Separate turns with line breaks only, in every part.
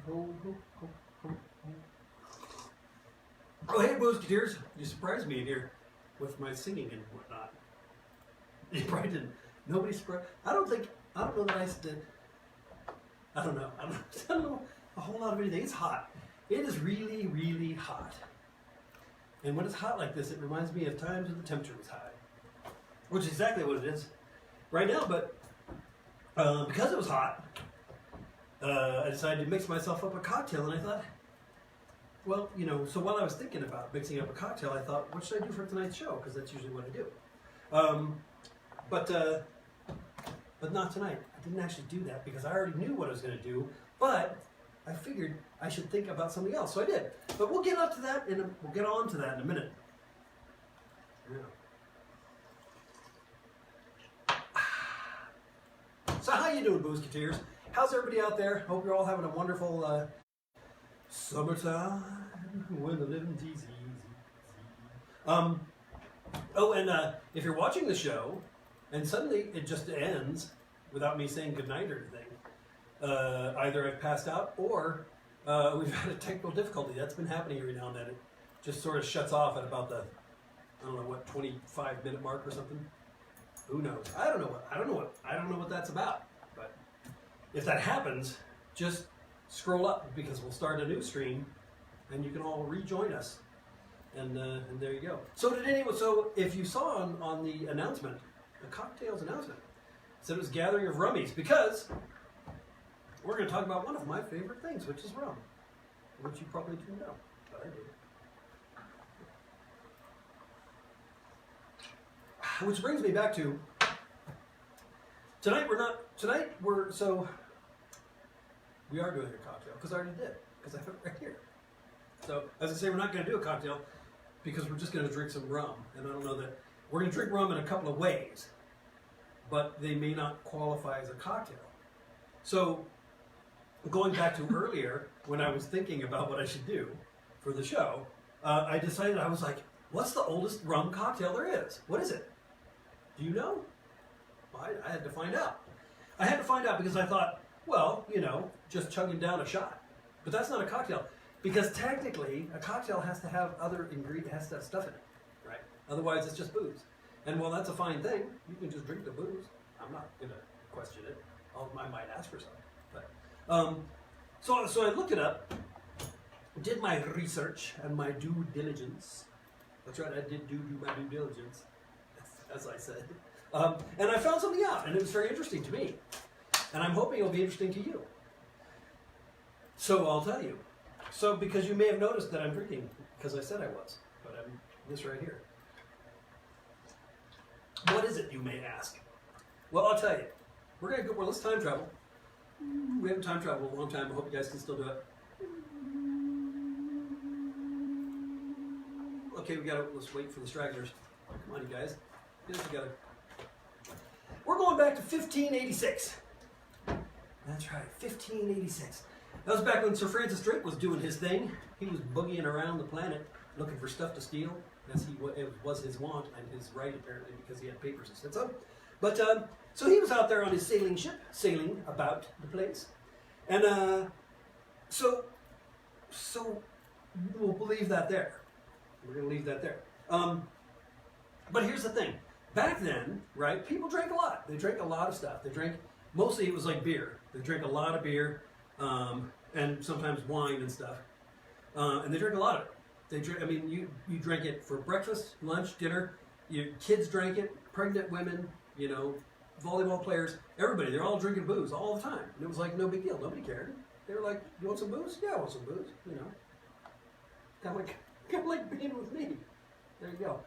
Oh, hey, Boozeketeers. You surprised me here with my singing and whatnot. You probably didn't. Nobody surprised. I don't know that I did. I don't know. I don't know a whole lot of anything. It's hot. It is really, really hot. And when it's hot like this, it reminds me of times when the temperature was high. Which is exactly what it is right now, but because it was hot, I decided to mix myself up a cocktail, and I thought, well, you know, so while I was thinking about mixing up a cocktail, I thought, what should I do for tonight's show? Because that's usually what I do. But not tonight. I didn't actually do that because I already knew what I was going to do, but I figured I should think about something else, so I did. But we'll get up to that, and we'll get on to that in a minute. Yeah. So how you doing, Boozeketeers? How's everybody out there? Hope you're all having a wonderful summertime when the living's easy. Oh, and if you're watching the show and suddenly it just ends without me saying goodnight or anything, either I've passed out or we've had a technical difficulty. That's been happening every now and then. It just sort of shuts off at about the, I don't know what, 25-minute mark or something. Who knows? I don't know what that's about. But if that happens, just scroll up because we'll start a new stream, and you can all rejoin us. And there you go. So if you saw on the announcement, the Cocktales announcement, it said it was a gathering of rummies because we're going to talk about one of my favorite things, which is rum, which you probably didn't know, but I did. Which brings me back to tonight. We are doing a cocktail because I already did, because I have it right here. So as I say, we're not going to do a cocktail because we're just going to drink some rum, and I don't know that we're going to drink rum in a couple of ways, but they may not qualify as a cocktail. So going back to earlier when I was thinking about what I should do for the show, I decided, I was like, what's the oldest rum cocktail there is? What is it? Do you know? Well, I had to find out. I had to find out because I thought, well, you know, just chugging down a shot. But that's not a cocktail. Because technically, a cocktail has to have other ingredients, has to have stuff in it, right? Otherwise, it's just booze. And while that's a fine thing, you can just drink the booze. I'm not going to question it. I might ask for something. But, so I looked it up, did my research and my due diligence. That's right, I did do my due diligence, as I said. And I found something out, and it was very interesting to me. And I'm hoping it'll be interesting to you. So I'll tell you. So, because you may have noticed that I'm drinking, because I said I was, but I'm this right here. What is it, you may ask? Well, I'll tell you. We're going to go, let's time travel. We haven't time traveled a long time. I hope you guys can still do it. Okay, let's wait for the stragglers. Come on, you guys. Get it together. We're going back to 1586. That's right, 1586. That was back when Sir Francis Drake was doing his thing. He was boogieing around the planet looking for stuff to steal, as it was his want and his right, apparently, because he had papers and stuff. But, so he was out there on his sailing ship, sailing about the place. And so we'll leave that there. We're going to leave that there. But here's the thing. Back then, right, people drank a lot. They drank a lot of stuff. They drank, mostly it was like beer. They drank a lot of beer, and sometimes wine and stuff. And they drank a lot of it. They drink, I mean, you drank it for breakfast, lunch, dinner. Your kids drank it, pregnant women, you know, volleyball players, everybody. They're all drinking booze all the time. And it was like no big deal. Nobody cared. They were like, you want some booze? Yeah, I want some booze, you know. Kind of like being with me. There you go.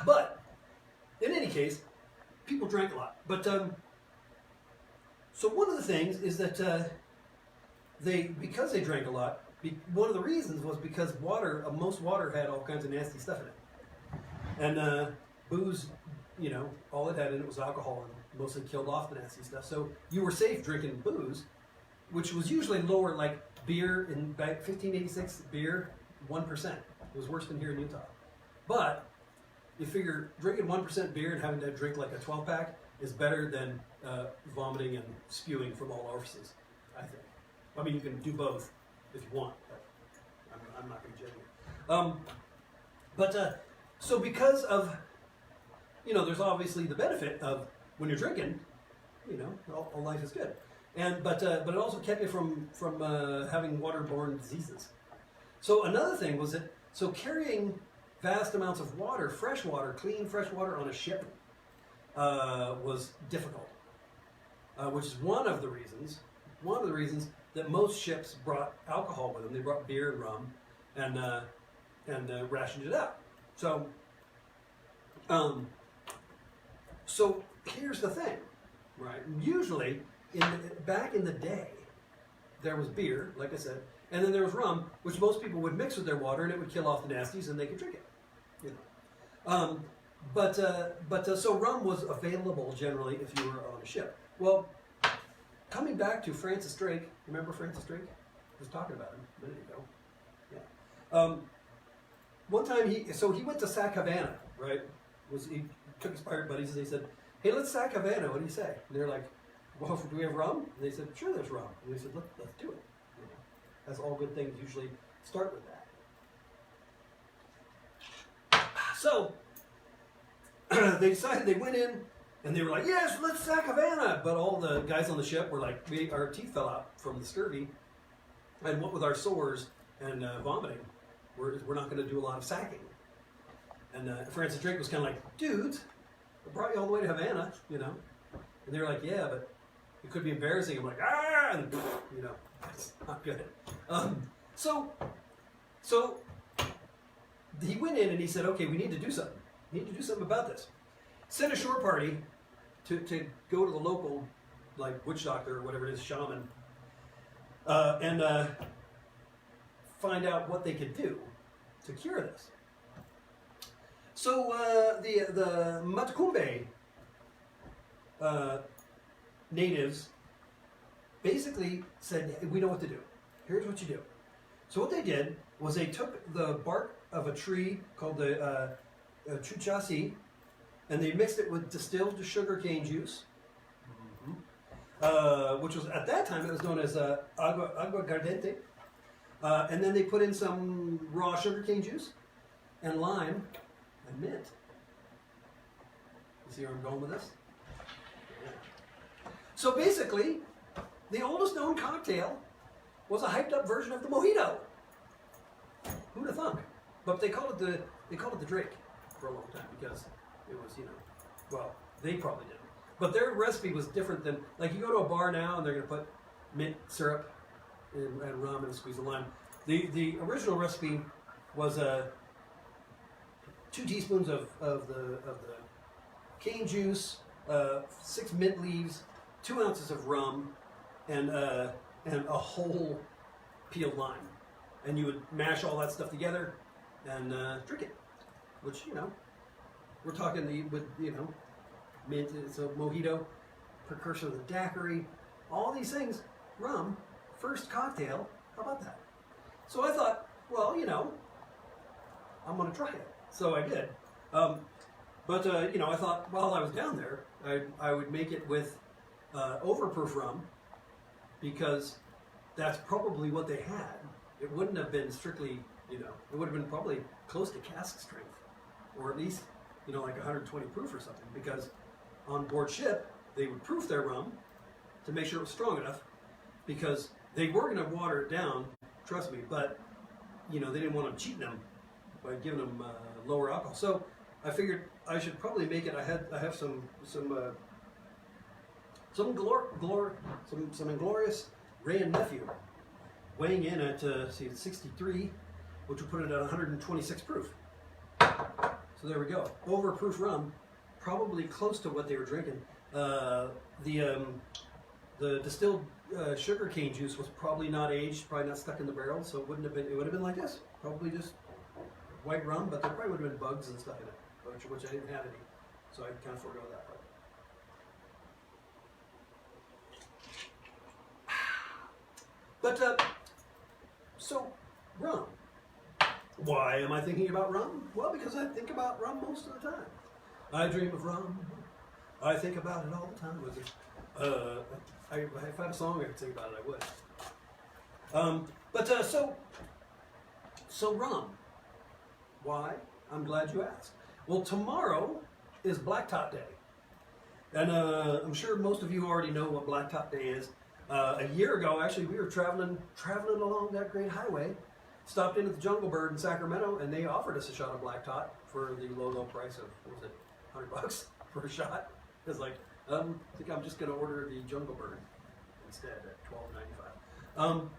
But in any case, people drank a lot. But so one of the things is that because they drank a lot, one of the reasons was because most water had all kinds of nasty stuff in it. And booze, you know, all it had in it was alcohol and mostly killed off the nasty stuff. So you were safe drinking booze, which was usually lower, like beer in back 1586, beer, 1%. It was worse than here in Utah. But you figure drinking 1% beer and having to drink like a 12-pack is better than vomiting and spewing from all orifices. I think. I mean, you can do both if you want, but I'm not going to judge you. So because of, there's obviously the benefit of when you're drinking, all life is good. But it also kept me from having waterborne diseases. So another thing was that, carrying vast amounts of water, fresh water, clean fresh water on a ship was difficult. Which is one of the reasons that most ships brought alcohol with them. They brought beer and rum and rationed it out. So here's the thing, right? Usually, back in the day, there was beer, like I said, and then there was rum, which most people would mix with their water, and it would kill off the nasties, and they could drink it. So rum was available generally if you were on a ship. Well, coming back to Francis Drake, remember Francis Drake? I was talking about him a minute ago. Yeah. One time he went to sack Havana, right? He took his pirate buddies and they said, "Hey, let's sack Havana. What do you say?" And they're like, "Well, do we have rum?" And they said, "Sure, there's rum." And they said, "Let's do it." That's all good things usually start with that. So they decided, they went in and they were like, "Yes, let's sack Havana." But all the guys on the ship were like, our teeth fell out from the scurvy, and what with our sores and vomiting, we're not going to do a lot of sacking. And Francis Drake was kind of like, "Dudes, I brought you all the way to Havana, And they were like, "Yeah, but it could be embarrassing." I'm like, "Ah!" And, it's not good. So he went in and he said, "Okay, we need to do something. We need to do something about this." Sent a shore party to go to the local, like, witch doctor or whatever it is, shaman, and find out what they could do to cure this. So the Matacumbe natives basically said, "We know what to do. Here's what you do." So what they did was they took the bark of a tree called the chuchasi, and they mixed it with distilled sugarcane juice, which was, at that time, it was known as agua guardente. And then they put in some raw sugarcane juice and lime and mint. You see where I'm going with this? Yeah. So basically, the oldest known cocktail was a hyped up version of the mojito. Who'd have thunk? But they called it the Drake for a long time because it was, well, they probably didn't. But their recipe was different than, like, you go to a bar now and they're going to put mint syrup and rum and squeeze a lime. The original recipe was 2 teaspoons of the cane juice, 6 mint leaves, 2 ounces of rum, and a whole peeled lime. And you would mash all that stuff together and drink it. Which, we're talking mint, it's a mojito, precursor of the daiquiri, all these things, rum, first cocktail, how about that? So I thought, well, I'm going to try it. So I did. I thought while I was down there, I would make it with overproof rum, because that's probably what they had. It wouldn't have been strictly, it would have been probably close to cask strength, or at least, like 120 proof or something, because on board ship, they would proof their rum to make sure it was strong enough, because they were going to water it down, trust me, but, they didn't want them cheating them by giving them lower alcohol. So I figured I should probably make it. I have some inglorious Ray and Nephew weighing in at 63, which would put it at 126 proof. So there we go. Overproof rum, probably close to what they were drinking. The distilled sugarcane juice was probably not aged, probably not stuck in the barrel, so it wouldn't have been. It would have been like this, probably just white rum, but there probably would have been bugs and stuff in it, which I didn't have any, so I kind of forego that part. But so rum. Why am I thinking about rum? Well, because I think about rum most of the time. I dream of rum. I think about it all the time. if I had a song I could sing about it, I would. So rum. Why? I'm glad you asked. Well, tomorrow is Black Tot Day. And I'm sure most of you already know what Black Tot Day is. A year ago, actually, we were traveling along that great highway, stopped in at the Jungle Bird in Sacramento, and they offered us a shot of Black Tot for the low price of, what was it, $100 for a shot. It was like, I think I'm just going to order the Jungle Bird instead at $12.95.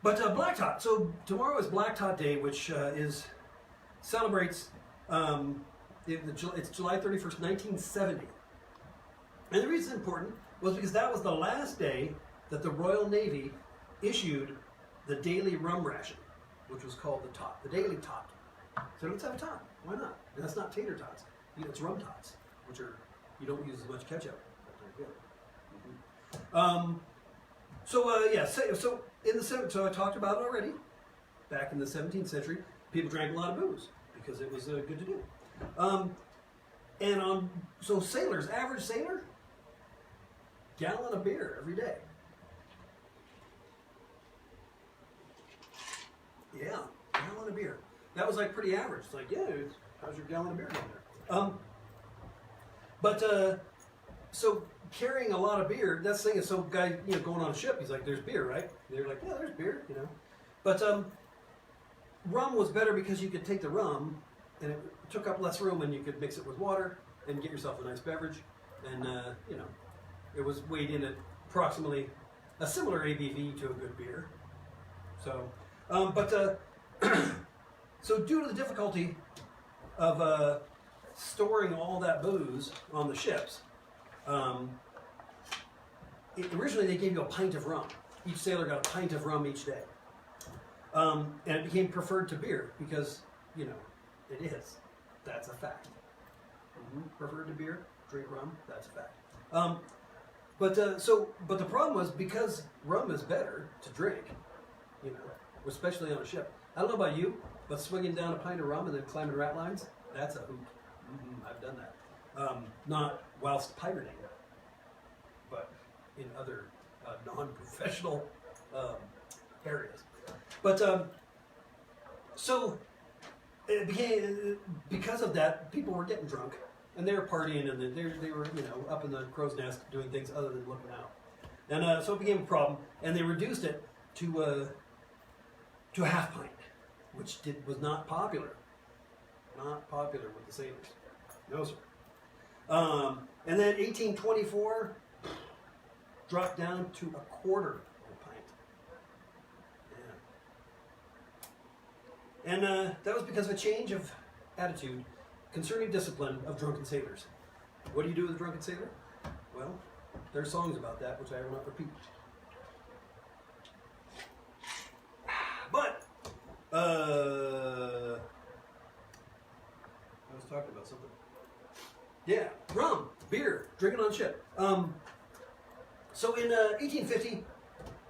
But Black Tot. So tomorrow is Black Tot Day, which celebrates. It's July 31st, 1970. And the reason it's important was because that was the last day that the Royal Navy issued the daily rum ration, which was called the tot, the daily tot. So let's have a tot. Why not? And that's not tater tots. It's rum tots, which are, you don't use as much ketchup, but they're good. So I talked about it already. Back in the 17th century, people drank a lot of booze because it was good to do. So sailors, average sailor, gallon of beer every day. Yeah, gallon of beer. That was like pretty average. It's like, yeah, how's your gallon of beer down there? So carrying a lot of beer, that's the thing is, so guy, going on a ship, he's like, there's beer, right? And they're like, yeah, there's beer, But rum was better because you could take the rum and it took up less room and you could mix it with water and get yourself a nice beverage. And, it was weighed in at approximately a similar ABV to a good beer. So, so due to the difficulty of storing all that booze on the ships, originally they gave you a pint of rum. Each sailor got a pint of rum each day. And it became preferred to beer because, it is. That's a fact. Preferred to beer, drink rum, that's a fact. But the problem was because rum is better to drink, especially on a ship. I don't know about you, but swinging down a pint of rum and then climbing rat lines, that's a hoot. I've done that. Not whilst pirating, but in other non-professional areas. But so it became, because of that, people were getting drunk. And they were partying, and they were, up in the crow's nest doing things other than looking out. And so it became a problem, and they reduced it to a half pint, which was not popular. Not popular with the sailors. No, sir. And then 1824 dropped down to a quarter of a pint. Yeah. And that was because of a change of attitude concerning discipline of drunken sailors. What do you do with a drunken sailor? Well, there are songs about that, which I will not repeat. But, I was talking about something. Yeah, rum, beer, drinking on ship. So in 1850,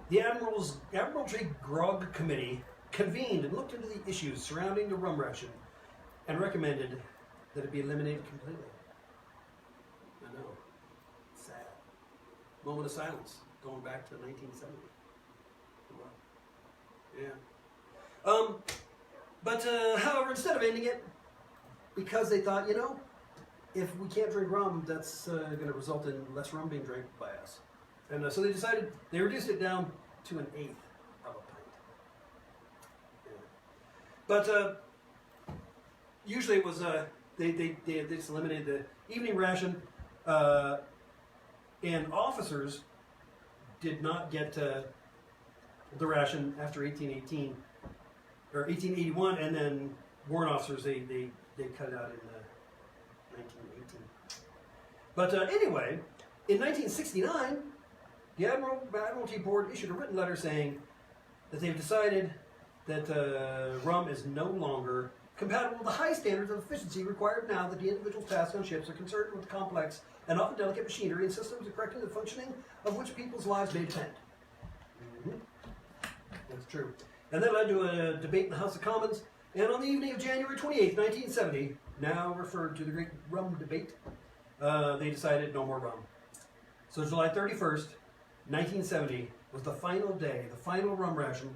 the Admiralty Grog Committee convened and looked into the issues surrounding the rum ration and recommended that it be eliminated completely. I know. Sad. Moment of silence, going back to 1970. Yeah. However, instead of ending it, because they thought, if we can't drink rum, that's going to result in less rum being drank by us. And so they reduced it down to an eighth of a pint. Yeah. But usually it was... They just eliminated the evening ration, and officers did not get the ration after 1818 or 1881, and then warrant officers they cut it out in 1918. But anyway, in 1969, the Admiralty Board issued a written letter saying that they've decided that rum is no longer compatible with the high standards of efficiency required now that the individuals tasked on ships are concerned with complex and often delicate machinery and systems correcting the functioning of which people's lives may depend. That's true. And that led to a debate in the House of Commons, and on the evening of January 28, 1970, now referred to the Great Rum Debate, they decided no more rum. So July 31st 1970 was the final day, the final rum ration.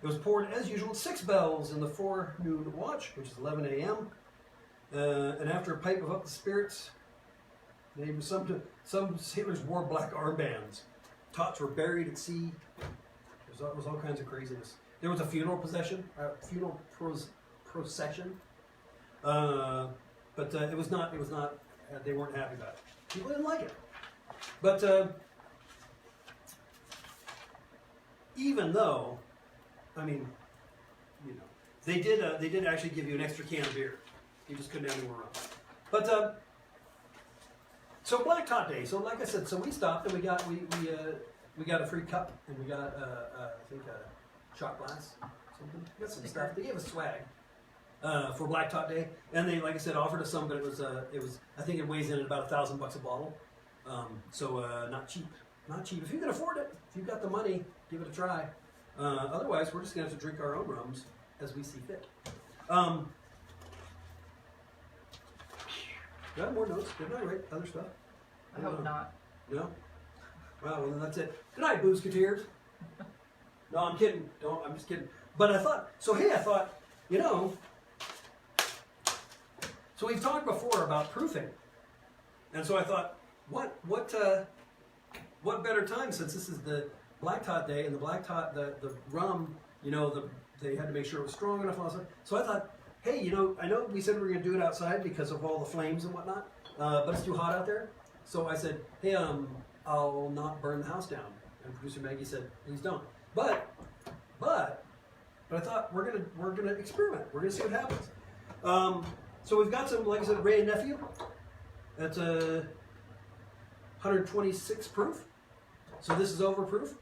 It was poured as usual at 6 bells in the forenoon watch, which is 11 a.m. And after a pipe of up the spirits, some sailors wore black armbands. Tots were buried at sea. There was all kinds of craziness. There was a funeral procession, but it was not. They weren't happy about it. People didn't like it. But even though, I mean, you know, they did actually give you an extra can of beer. You just couldn't have any more rum. But so Black Tot Day. So like I said, so we stopped and we got a free cup and we got I think a shot glass, something. We got some stuff. They gave us swag for Black Tot Day, and they, like I said, offered us some, but it was I think it weighs in at about $1,000 a bottle. So not cheap. Not cheap. If you can afford it, if you've got the money, give it a try. Otherwise, we're just gonna have to drink our own rums as we see fit. Got more notes? Didn't I write other stuff?
I hope not.
No? Well, then that's it. Good night, Boozeketeers. No, I'm kidding. I'm just kidding. But I thought, you know, so we've talked before about proofing. And so I thought, what better time, since this is the Black Tot Day, and the Black Tot, the rum, you know, they had to make sure it was strong enough and all that. So I thought, hey, you know, I know we said we were going to do it outside because of all the flames and whatnot, but it's too hot out there. So I said, hey, I'll not burn the house down. And producer Maggie said, please don't. But I thought we're gonna experiment. We're gonna see what happens. So we've got some, like I said, Ray and Nephew. That's a 126 proof. So this is overproof.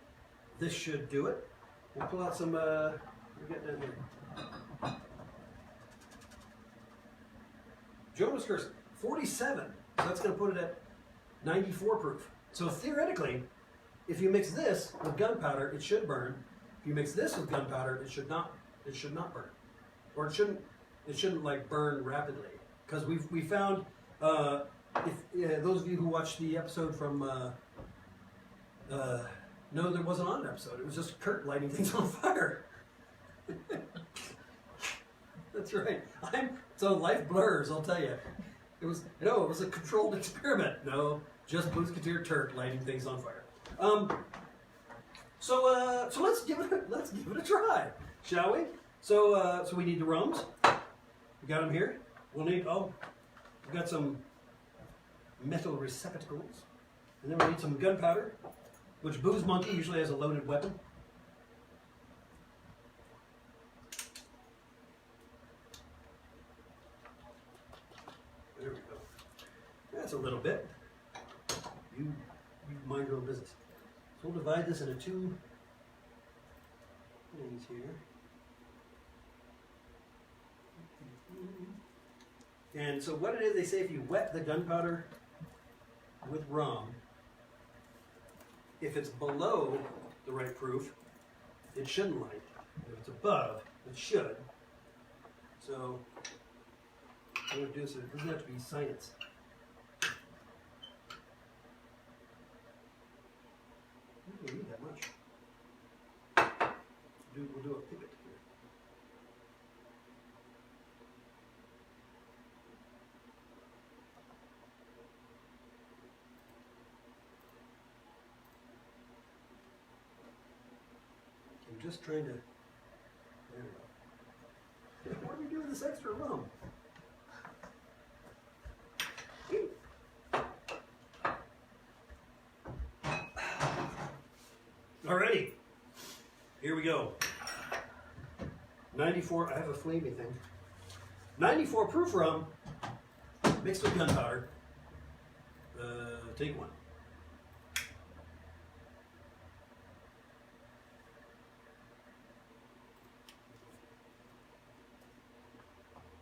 This should do it. We'll pull out some. We're getting down here. Jonas Curse 47. So that's going to put it at 94 proof. So theoretically, if you mix this with gunpowder, it should burn. If you mix this with gunpowder, it should not. It should not burn, or it shouldn't. It shouldn't like burn rapidly, because we found. If those of you who watched the episode from. No, there wasn't on an episode. It was just Kurt lighting things on fire. That's right. So life blurs. I'll tell you. It was a controlled experiment. No, just Boozeketeer Turk lighting things on fire. So let's give it a try, shall we? So we need the rums. We got them here. We'll need we got some metal receptacles, and then we need some gunpowder, which Booze Monkey usually has a loaded weapon. There we go. That's a little bit. You mind your own business. So we'll divide this into two things here. And so what it is, they say if you wet the gunpowder with rum, if it's below the right proof, it shouldn't light. If it's above, it should. So I'm going to do this. It doesn't have to be science. We don't need that much. We'll do a pivot here. I'm just trying to. There we go. What are we doing with this extra rum? Alrighty, here we go. 94, I have a flamey thing. 94 proof rum mixed with gunpowder. Take one.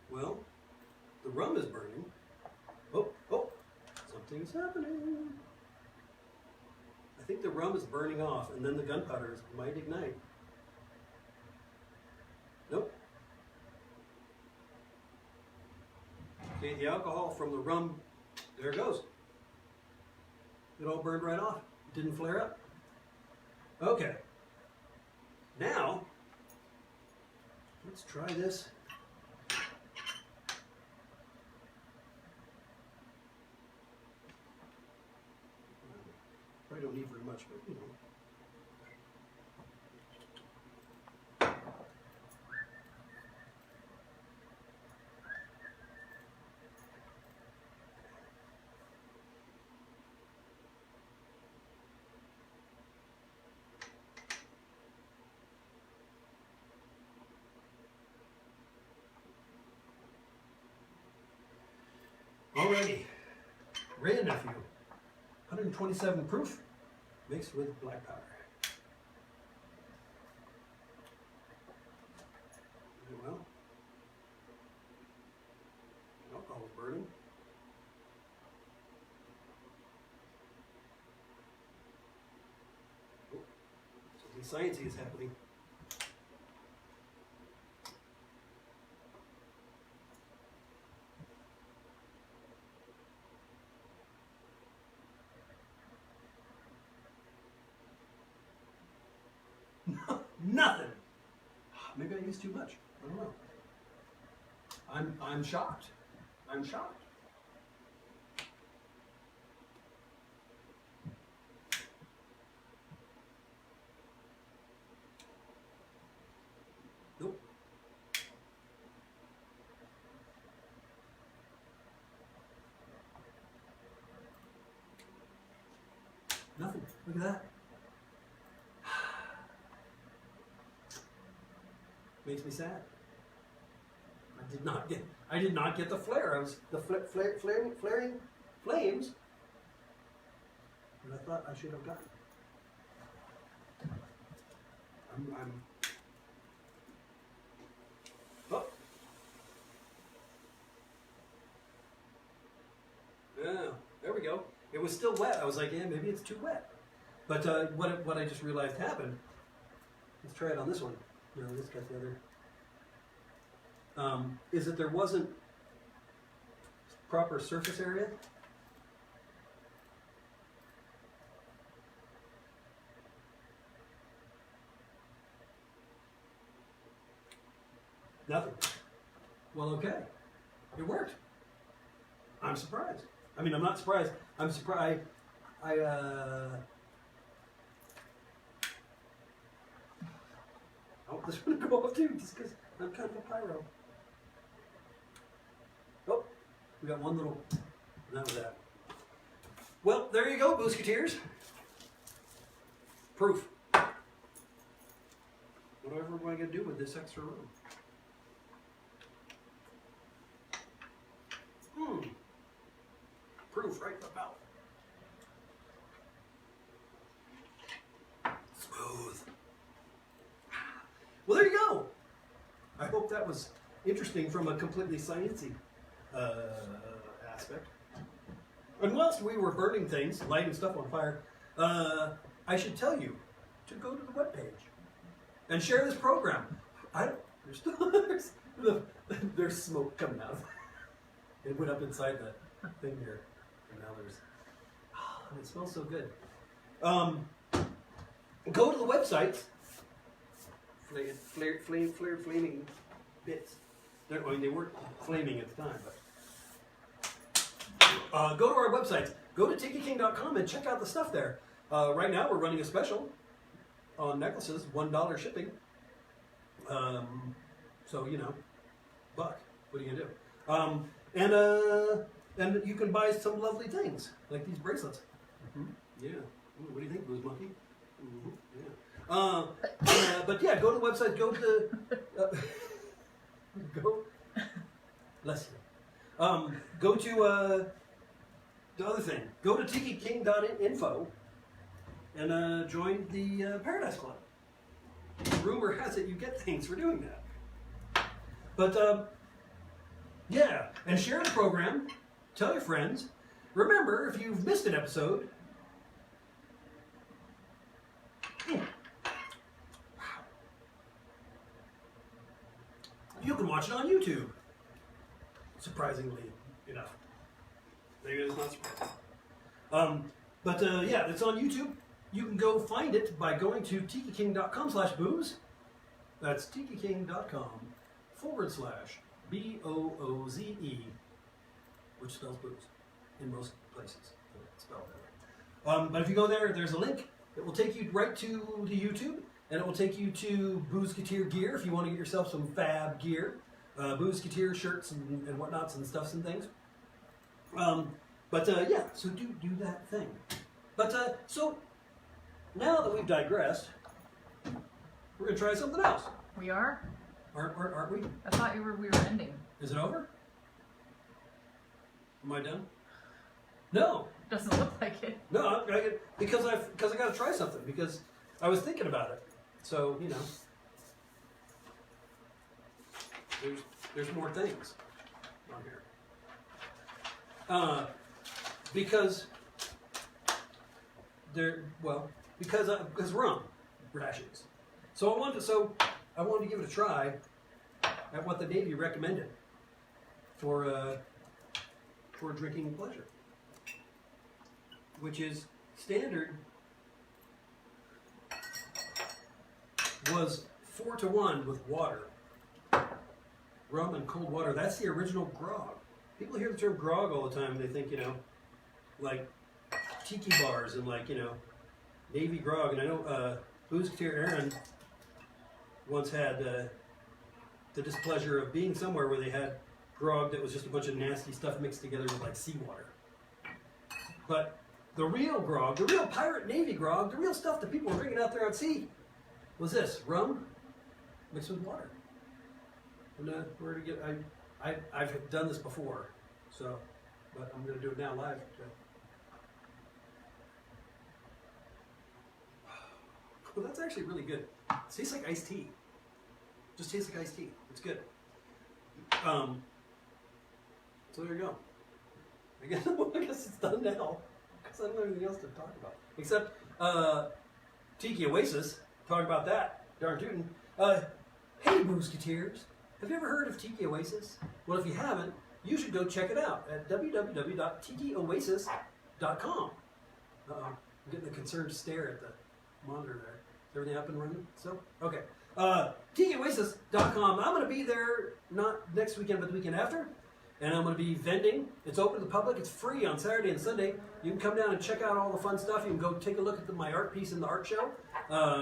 Well, the rum is burning. Oh, something's happening. I think the rum is burning off, and then the gunpowder might ignite. Nope. Okay, the alcohol from the rum, there it goes. It all burned right off. It didn't flare up. Okay. Now, let's try this. Probably don't need very much, but you know. Alrighty, Ray and Nephew, 127 proof, mixed with black powder. Very well. Alcohol is burning. Oh, something sciencey is happening. Nothing. Maybe I used too much. I don't know. I'm shocked. I'm shocked. Nope. Nothing. Look at that. Makes me sad. I did not get the flare. I was the flaring flames that I thought I should have gotten. Oh. Yeah, there we go. It was still wet. I was like, yeah, maybe it's too wet. But what I just realized happened, let's try it on this one. No, this got the other. Is that there wasn't proper surface area. Nothing. Well, okay. It worked. I'm surprised. I mean, I'm not surprised. I'm surprised. Oh, this one will go off too, just because I'm kind of a pyro. Oh, we got one little, and that was that. Well, there you go, Boozeketeers. Proof. Whatever am I going to do with this extra room? Proof right in the mouth. Smooth. Well, there you go. I hope that was interesting from a completely sciencey aspect. And whilst we were burning things, lighting stuff on fire, I should tell you to go to the webpage and share this program. There's smoke coming out. It went up inside that thing here, and now there's. Oh, it smells so good. Go to the website. Flaming bits. I mean, they weren't flaming at the time, but go to our websites. Go to tikiking.com and check out the stuff there. Right now, we're running a special on necklaces, $1 shipping. So you know, buck. What are you gonna do? And you can buy some lovely things like these bracelets. Yeah. Ooh, what do you think, Booze Monkey? Yeah. But yeah, go to the website. Go to go. Bless you. Go to the other thing. Go to tikiking.info and join the Paradise Club. Rumor has it you get things for doing that. But yeah, and share the program. Tell your friends. Remember, if you've missed an episode. You can watch it on YouTube. Surprisingly enough. Maybe it's not surprising. But yeah, it's on YouTube. you can go find it by going to tikiking.com/booze. That's tikiking.com/BOOZE, which spells booze in most places. It's spelled that way. But if you go there, there's a link. It will take you right to the YouTube, and it will take you to Boozeketeer gear if you want to get yourself some fab gear. Boozeketeer shirts and whatnots and stuffs and things. Yeah, so do that thing. But so now that we've digressed, we're gonna try something else.
We are?
Aren't we?
I thought we were ending.
Is it over? Am I done? No.
Doesn't look like it.
No, because I got to try something because I was thinking about it. So you know, there's more things on here. Because rum rations. So I wanted to give it a try at what the Navy recommended for drinking pleasure, which is standard was 4-to-1 with water, rum and cold water. That's the original grog. People hear the term grog all the time and they think, you know, like tiki bars and like, you know, Navy grog. And I know Boozeketeer Aaron once had the displeasure of being somewhere where they had grog that was just a bunch of nasty stuff mixed together with like seawater. But the real grog, the real pirate Navy grog, the real stuff that people were drinking out there at sea was this, rum mixed with water. And where to get, I've done this before, so, but I'm going to do it now live. Well, that's actually really good. It tastes like iced tea. Just tastes like iced tea. It's good. So there you go. I guess it's done now, because I don't have anything else to talk about. Except Tiki Oasis, talk about that, darn tootin'. Hey Boozeketeers, have you ever heard of Tiki Oasis? Well, if you haven't, you should go check it out at www.tikioasis.com. I'm getting a concerned stare at the monitor there. Is everything up and running? So, okay. TikiOasis.com. I'm going to be there not next weekend, but the weekend after. And I'm going to be vending. It's open to the public. It's free on Saturday and Sunday. You can come down and check out all the fun stuff. You can go take a look at my art piece in the art show.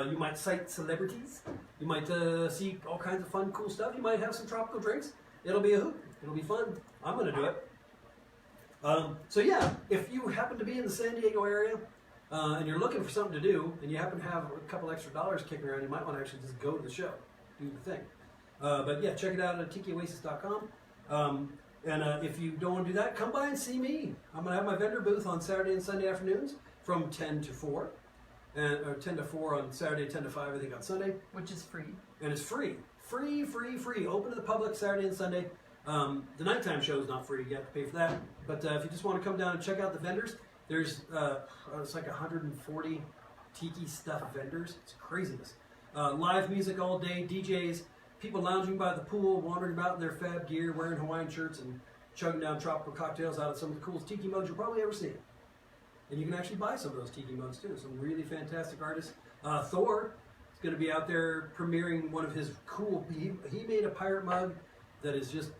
You might sight celebrities. You might see all kinds of fun, cool stuff. You might have some tropical drinks. It'll be a hoot. It'll be fun. I'm going to do it. So yeah, if you happen to be in the San Diego area and you're looking for something to do and you happen to have a couple extra dollars kicking around, you might want to actually just go to the show, do the thing. But yeah, check it out at TikiOasis.com. And if you don't want to do that, come by and see me. I'm going to have my vendor booth on Saturday and Sunday afternoons from 10 to 4. Or 10 to 4 on Saturday, 10 to 5, I think, on Sunday.
Which is free.
And it's free. Free. Open to the public Saturday and Sunday. The nighttime show is not free. You have to pay for that. But if you just want to come down and check out the vendors, there's it's like 140 tiki stuff vendors. It's craziness. Live music all day, DJs, people lounging by the pool, wandering about in their fab gear, wearing Hawaiian shirts and chugging down tropical cocktails out of some of the coolest tiki mugs you'll probably ever see. And you can actually buy some of those tiki mugs too. Some really fantastic artists. Thor is going to be out there premiering one of his cool. He made a pirate mug that is just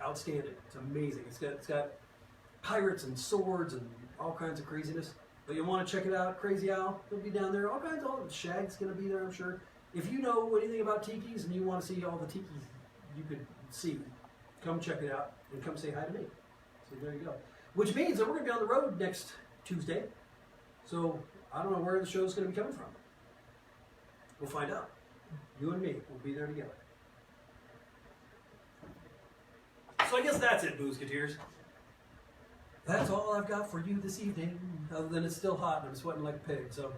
outstanding. It's amazing. It's got pirates and swords and all kinds of craziness. But you want to check it out. Crazy Al, he'll be down there. All kinds of Shag's going to be there, I'm sure. If you know anything about tikis and you want to see all the tikis you could see, come check it out and come say hi to me. So there you go. Which means that we're going to be on the road next Tuesday. So I don't know where the show's going to be coming from. We'll find out. You and me will be there together. So I guess that's it, Boozeketeers. That's all I've got for you this evening, other than it's still hot and I'm sweating like a pig. So,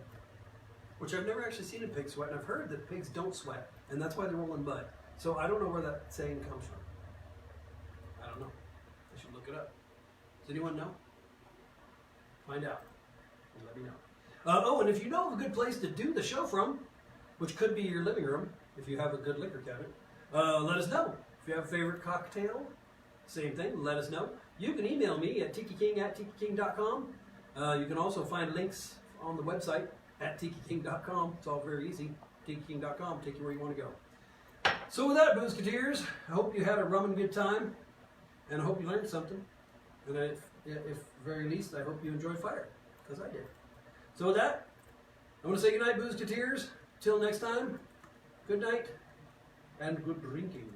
which I've never actually seen a pig sweat, and I've heard that pigs don't sweat, and that's why they're rolling mud. So I don't know where that saying comes from. I don't know. I should look it up. Does anyone know? Find out and let me know. Oh, and if you know of a good place to do the show from, which could be your living room, if you have a good liquor cabinet, let us know. If you have a favorite cocktail, same thing, let us know. You can email me at tikiking@tikiking.com. You can also find links on the website at tikiking.com. It's all very easy. Tikiking.com, take you where you want to go. So with that, Boozeketeers, I hope you had a rum and good time, and I hope you learned something. And if very least, I hope you enjoyed fire, because I did. So with that, I want to say goodnight, Boozeketeers. Till next time, good night, and good drinking.